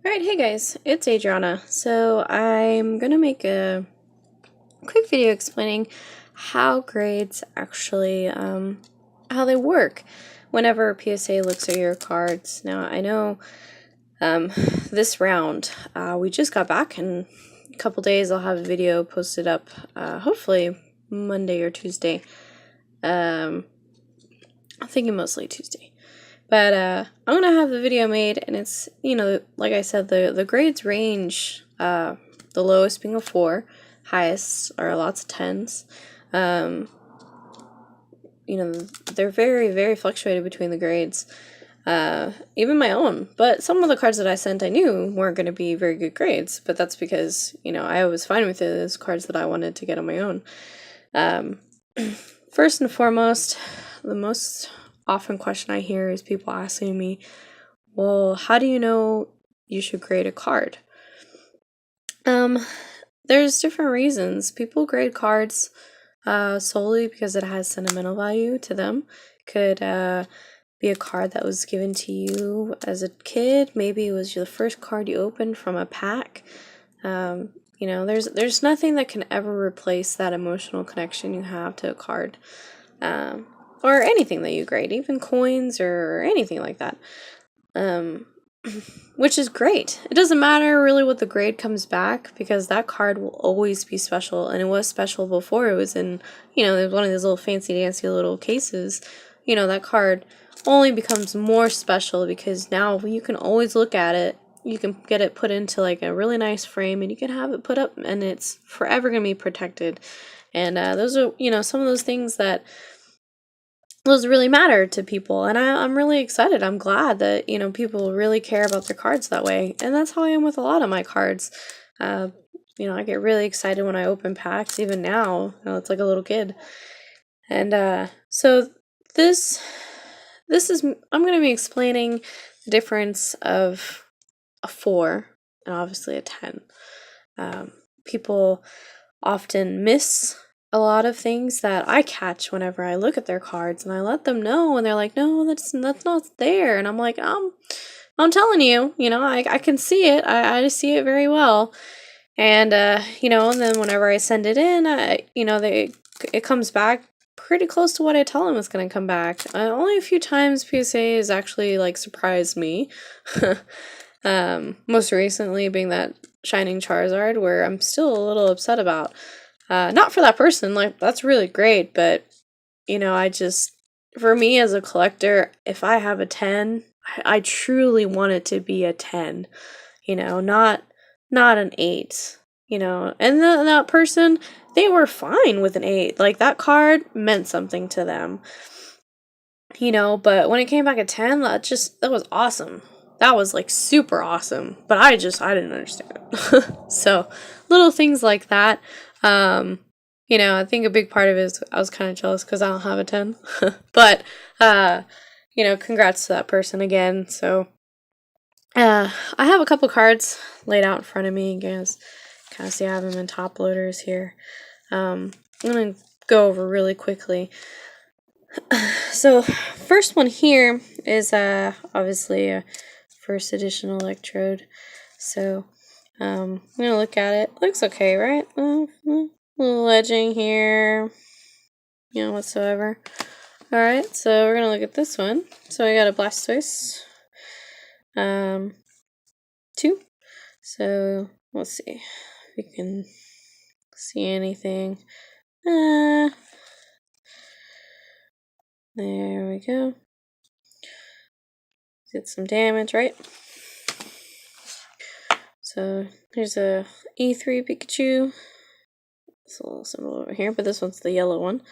Alright, hey guys, it's Adriana. So I'm gonna make a quick video explaining how grades actually, how they work whenever PSA looks at your cards. Now, I know this round, we just got back. In a couple days I'll have a video posted up, hopefully Monday or Tuesday. I'm thinking mostly Tuesday. But I'm gonna have the video made, and it's, like I said, the grades range, the lowest being a 4, highest are lots of 10s. They're very, very fluctuated between the grades. Even my own. But some of the cards that I sent I knew weren't going to be very good grades, but that's because, I was fine with it as cards that I wanted to get on my own. First and foremost, the most often question I hear is people asking me, well, how do you know you should grade a card? There's different reasons. People grade cards solely because it has sentimental value to them. Could be a card that was given to you as a kid. Maybe it was the first card you opened from a pack. There's nothing that can ever replace that emotional connection you have to a card. Or anything that you grade, even coins or anything like that. Which is great. It doesn't matter really what the grade comes back, because that card will always be special, and it was special before it was in, it was one of those little fancy dancy little cases. That card only becomes more special because now you can always look at it. You can get it put into like a really nice frame, and you can have it put up, and it's forever going to be protected. And those are, some of those things that those really matter to people, and I'm really excited. I'm glad that, people really care about their cards that way, and that's how I am with a lot of my cards. I get really excited when I open packs, even now. It's like a little kid. And so this is, I'm going to be explaining the difference of a 4 and obviously a 10. People often miss a lot of things that I catch whenever I look at their cards, and I let them know, and they're like, no, that's not there. And I'm like, I'm telling you, I can see it. I see it very well. And, and then whenever I send it in, it comes back pretty close to what I tell them it's going to come back. Only a few times PSA has actually, surprised me. Most recently being that Shining Charizard, where I'm still a little upset about. Not for that person, that's really great, but, for me as a collector, if I have a 10, I truly want it to be a 10, not an 8, and that person, they were fine with an 8, that card meant something to them, but when it came back at 10, that was awesome. That was, super awesome, but I didn't understand it. So, little things like that. I think a big part of it is I was kind of jealous because I don't have a 10. But, congrats to that person again. So, I have a couple cards laid out in front of me. You guys kind of see I have them in top loaders here. I'm going to go over really quickly. So, first one here is obviously a first edition electrode. So, I'm going to look at it. Looks okay, right? Little edging here, whatsoever. Alright, so we're going to look at this one. So I got a Blastoise. 2. So, let's see if we can see anything. There we go. Did some damage, right? So, here's a E3 Pikachu. It's a little symbol over here, but this one's the yellow one.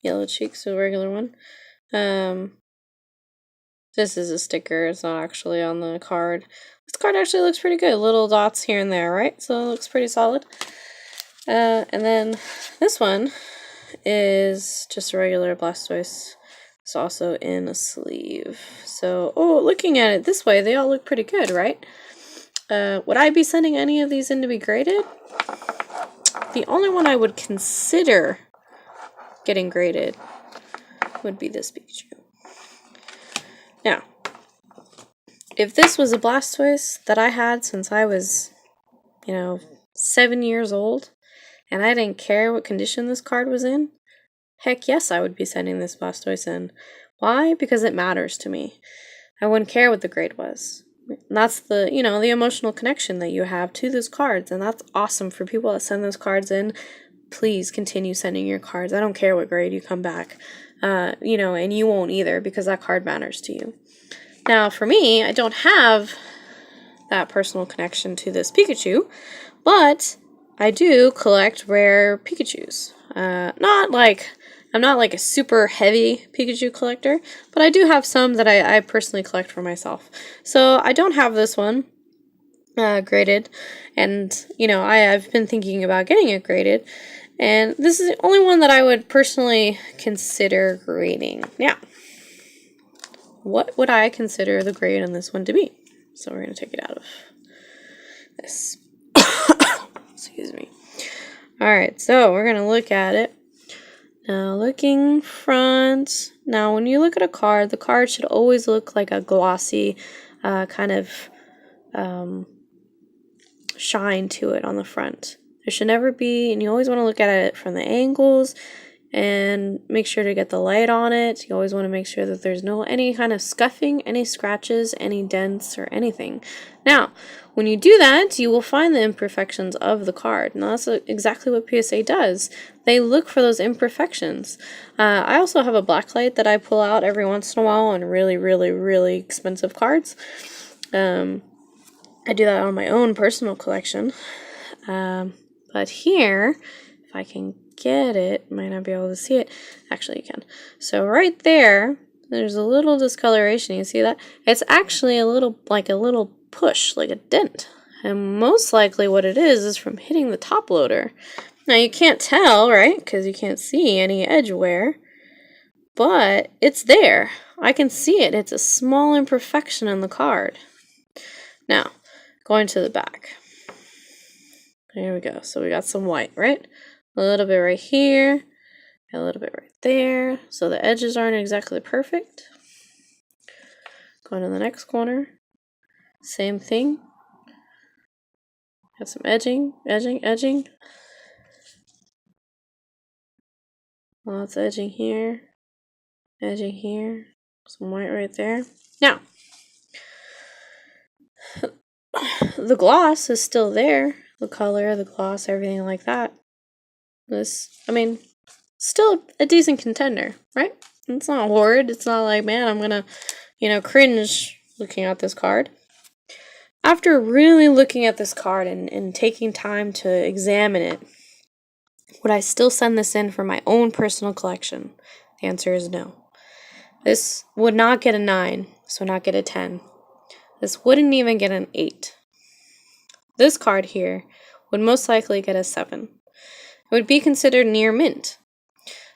Yellow cheeks, so regular one. This is a sticker. It's not actually on the card. This card actually looks pretty good. Little dots here and there, right? So it looks pretty solid. And then this one is just a regular Blastoise. It's also in a sleeve. So, looking at it this way, they all look pretty good, right? Would I be sending any of these in to be graded? The only one I would consider getting graded would be this Pikachu. Now, if this was a Blastoise that I had since I was, 7 years old, and I didn't care what condition this card was in, heck yes, I would be sending this Blastoise in. Why? Because it matters to me. I wouldn't care what the grade was. And that's the, the emotional connection that you have to those cards, and that's awesome for people that send those cards in. Please continue sending your cards. I don't care what grade you come back, and you won't either because that card matters to you. Now, for me, I don't have that personal connection to this Pikachu, but I do collect rare Pikachus. I'm not like a super heavy Pikachu collector, but I do have some that I personally collect for myself. So I don't have this one graded, and I've been thinking about getting it graded, and this is the only one that I would personally consider grading. Now, what would I consider the grade on this one to be? So we're going to take it out of this. Excuse me. Alright, so we're going to look at it. Now, looking front. Now, when you look at a card, the card should always look like a glossy kind of shine to it on the front. There should never be, and you always want to look at it from the angles and make sure to get the light on it. You always want to make sure that there's any kind of scuffing, any scratches, any dents, or anything. Now, when you do that, you will find the imperfections of the card. Now, that's exactly what PSA does. They look for those imperfections. I also have a blacklight that I pull out every once in a while on really, really, really expensive cards. I do that on my own personal collection. But here, if I can get it, might not be able to see it. Actually, you can. So right there, there's a little discoloration. You see that? It's actually a little push, like a dent. And most likely what it is from hitting the top loader. Now you can't tell, right? Because you can't see any edge wear. But it's there. I can see it. It's a small imperfection in the card. Now, going to the back. There we go. So we got some white, right? A little bit right here, a little bit right there. So the edges aren't exactly perfect. Going to the next corner. Same thing. Got some edging. Lots of edging here. Some white right there. Now, the gloss is still there. The color, the gloss, everything like that. Still a decent contender, right? It's not horrid. It's not like, man, I'm gonna, cringe looking at this card. After really looking at this card and taking time to examine it, would I still send this in for my own personal collection? The answer is no. This would not get a 9. This would not get a 10. This wouldn't even get an 8. This card here would most likely get a 7. It would be considered near mint.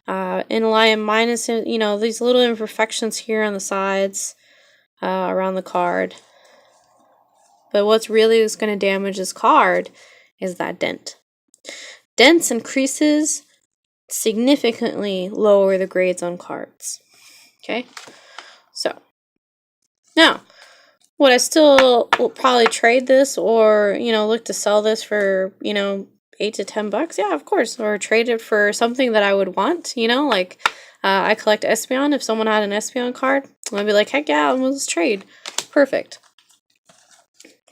In line minus, these little imperfections here on the sides, around the card. But what's really going to damage this card is that dent. Dents and creases significantly lower the grades on cards. Okay? So, now, would I still probably trade this or, look to sell this for, $8 to $10? Yeah, of course. Or trade it for something that I would want, I collect Espeon. If someone had an Espeon card, I'd be like, heck yeah, let's trade. Perfect.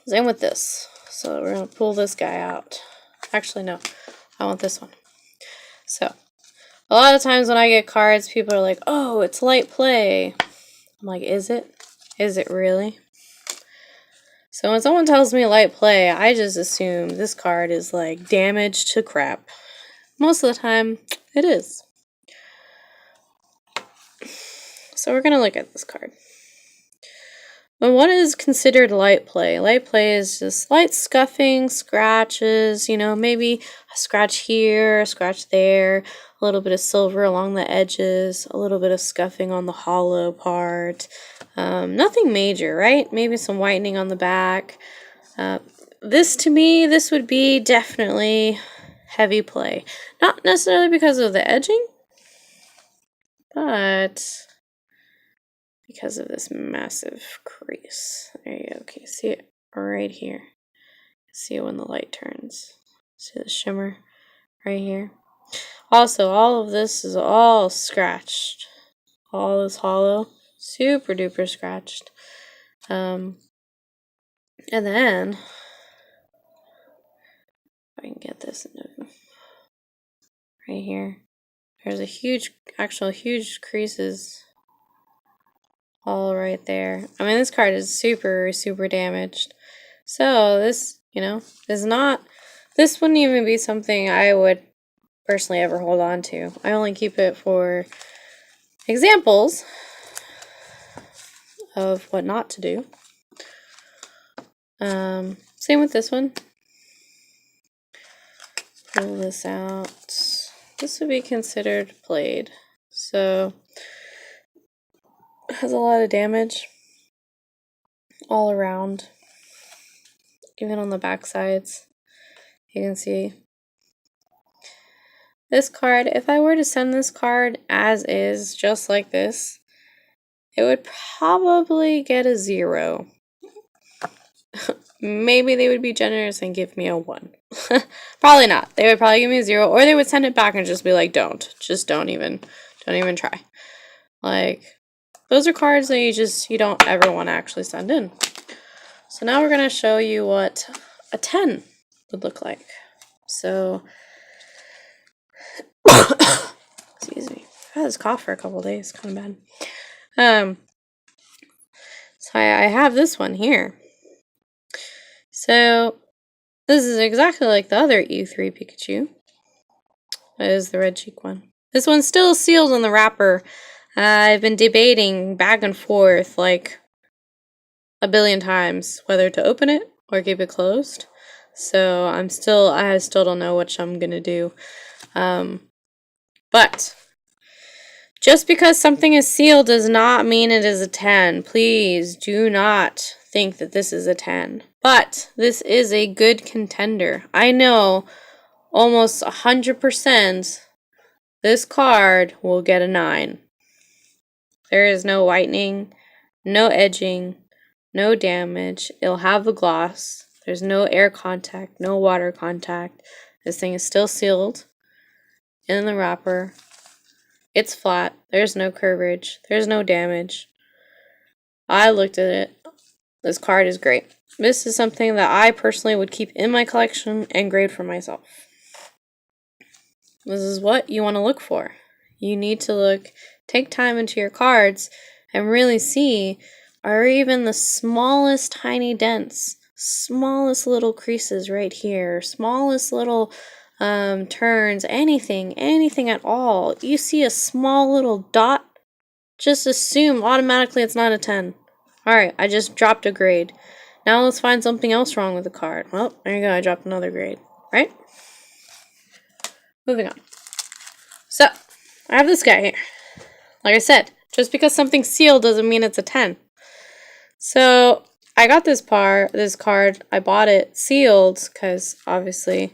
Same with this. So we're going to pull this guy out. Actually, no. I want this one. So, a lot of times when I get cards, people are like, oh, it's light play. I'm like, is it? Is it really? So when someone tells me light play, I just assume this card is like damaged to crap. Most of the time, it is. So we're going to look at this card. But what is considered light play? Light play is just light scuffing, scratches, maybe a scratch here, a scratch there, a little bit of silver along the edges, a little bit of scuffing on the hollow part. Nothing major, right? Maybe some whitening on the back. To me, this would be definitely heavy play. Not necessarily because of the edging, but because of this massive crease. There you go. Okay, see it right here. See it when the light turns. See the shimmer right here. Also, all of this is all scratched. All is hollow. Super duper scratched. And then, if I can get this into right here, there's a huge, actual huge creases all right there. I mean, this card is super, super damaged. So this, you know, is not, this wouldn't even be something I would personally ever hold on to. I only keep it for examples of what not to do. Same with this one. Pull this out. This would be considered played. So it has a lot of damage all around. Even on the back sides. You can see this card, if I were to send this card as is, just like this, it would probably get a 0. Maybe they would be generous and give me a 1. Probably not. They would probably give me a 0, or they would send it back and just be like, don't even try. Like, those are cards that you don't ever want to actually send in. So now we're going to show you what a 10 would look like. So, excuse me. I've had this cough for a couple days. Kind of bad. So I have this one here. So this is exactly like the other E3 Pikachu. That is the red cheek one. This one's still sealed on the wrapper. I've been debating back and forth like a billion times whether to open it or keep it closed. So I still don't know which I'm gonna do. But just because something is sealed does not mean it is a 10. Please do not think that this is a 10. But this is a good contender. I know almost 100% this card will get a 9. There is no whitening, no edging, no damage. It'll have the gloss. There's no air contact, no water contact. This thing is still sealed in the wrapper. It's flat. There's no curvage. There's no damage. I looked at it. This card is great. This is something that I personally would keep in my collection and grade for myself. This is what you want to look for. You need to take time into your cards and really see, are even the smallest tiny dents, smallest little creases right here, smallest little turns, anything at all. You see a small little dot, just assume automatically it's not a 10. Alright, I just dropped a grade. Now let's find something else wrong with the card. Well, there you go, I dropped another grade. Right? Moving on. So, I have this guy here. Like I said, just because something's sealed doesn't mean it's a 10. So, I got this card. I bought it sealed because obviously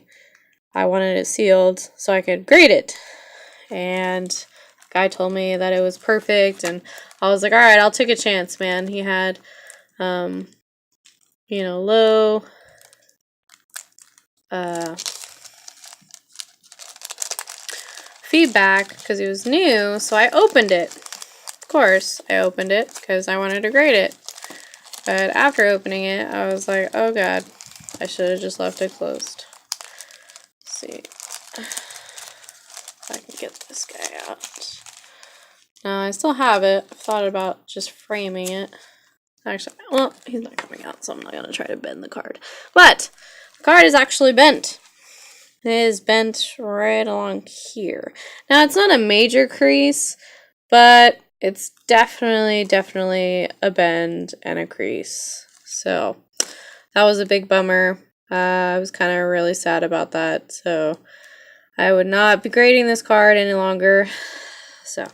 I wanted it sealed so I could grade it. And the guy told me that it was perfect, and I was like, alright, I'll take a chance, man. He had, low feedback because it was new, so I opened it. Of course, I opened it because I wanted to grade it. But after opening it, I was like, oh god, I should have just left it closed. Let's see if I can get this guy out. No, I still have it. I've thought about just framing it. Actually, well, he's not coming out, so I'm not going to try to bend the card. But the card is actually bent. It is bent right along here. Now, it's not a major crease, but it's definitely a bend and a crease. So that was a big bummer. I was kind of really sad about that. So I would not be grading this card any longer. So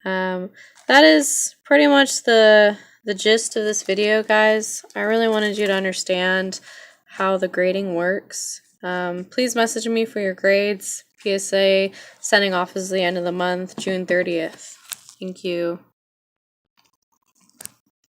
that is pretty much the gist of this video, guys. I really wanted you to understand how the grading works. Please message me for your grades. PSA sending off is the end of the month, June 30th. Thank you.